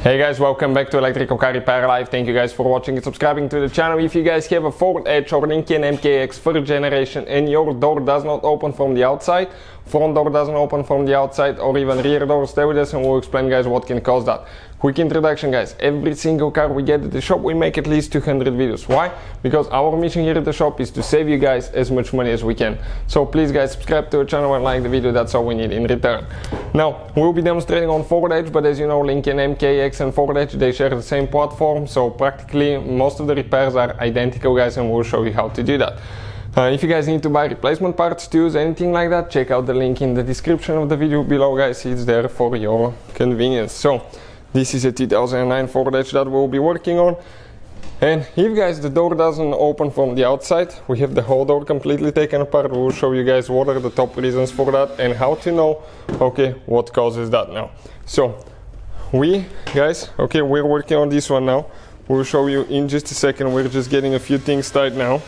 Hey guys, welcome back to Electrical Car Repair Live. Thank you guys for watching and subscribing to the channel. If you guys have a Ford Edge or Lincoln MKX first generation and your door does not open from the outside, front door doesn't open from the outside, or even rear door, stay with us and we'll explain guys what can cause that. Quick introduction guys, every single car we get at the shop we make at least 200 videos. Why? Because our mission here at the shop is to save you guys as much money as we can. So please guys, subscribe to the channel and like the video, that's all we need in return. Now, we'll be demonstrating on Ford Edge, but as you know, Lincoln MKX and Ford Edge, they share the same platform, so practically most of the repairs are identical guys, and we'll show you how to do that. If you guys need to buy replacement parts, tools, anything like that, check out the link in the description of the video below guys, it's there for your convenience. So this is a 2009 Ford Edge that we'll be working on, and if guys the door doesn't open from the outside, we have the whole door completely taken apart. We'll show you guys what are the top reasons for that and how to know what causes that now. So we're working on this one now. We'll show you in just a second. We're just getting a few things tight now.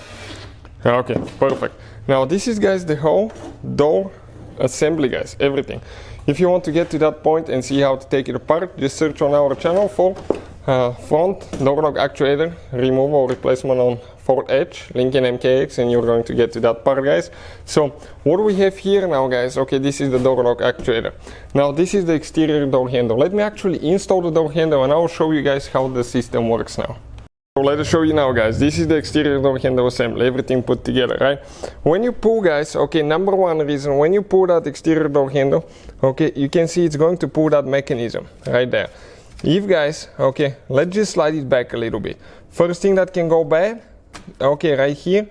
Okay, perfect. Now this is guys the whole door assembly guys, everything. If you want to get to that point and see how to take it apart, just search on our channel for front door lock actuator removal or replacement on Ford Edge, Lincoln MKX, and you're going to get to that part guys. So what we have here now guys, this is the door lock actuator. Now this is the exterior door handle. Let me actually install the door handle and I'll show you guys how the system works now. So let us show you now guys, this is the exterior door handle assembly, everything put together, right? When you pull guys, number one reason, when you pull that exterior door handle, you can see it's going to pull that mechanism right there. If guys, let's just slide it back a little bit. First thing that can go bad, right here,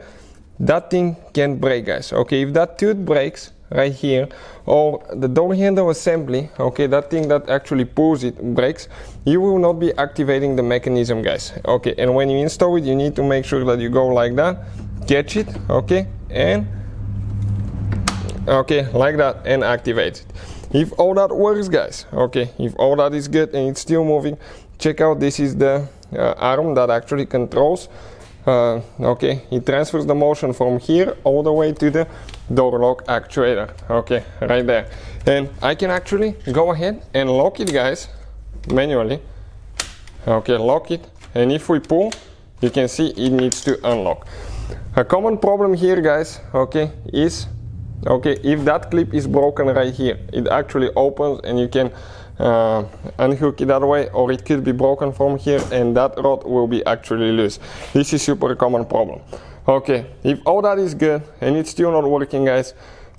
that thing can break guys, if that tooth breaks right here, or the door handle assembly, that thing that actually pulls it breaks, you will not be activating the mechanism guys, and when you install it, you need to make sure that you go like that, catch it, and like that, and activate it. If all that works guys, if all that is good and it's still moving, check out, this is the arm that actually controls, it transfers the motion from here all the way to the door lock actuator, right there. And I can actually go ahead and lock it guys, manually, lock it, and if we pull, you can see it needs to unlock. A common problem here guys, is if that clip is broken right here, it actually opens and you can unhook it that way, or it could be broken from here and that rod will be actually loose. This is super common problem. If all that is good and it's still not working guys,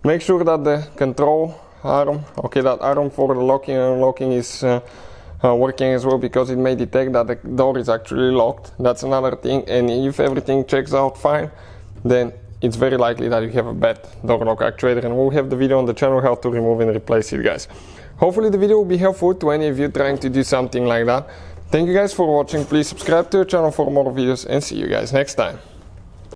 make sure that the control arm, that arm for the locking and unlocking is working as well, because it may detect that the door is actually locked. That's another thing, and if everything checks out fine, then it's very likely that you have a bad door lock actuator, and we'll have the video on the channel how to remove and replace it guys. Hopefully the video will be helpful to any of you trying to do something like that. Thank you guys for watching, please subscribe to the channel for more videos and see you guys next time.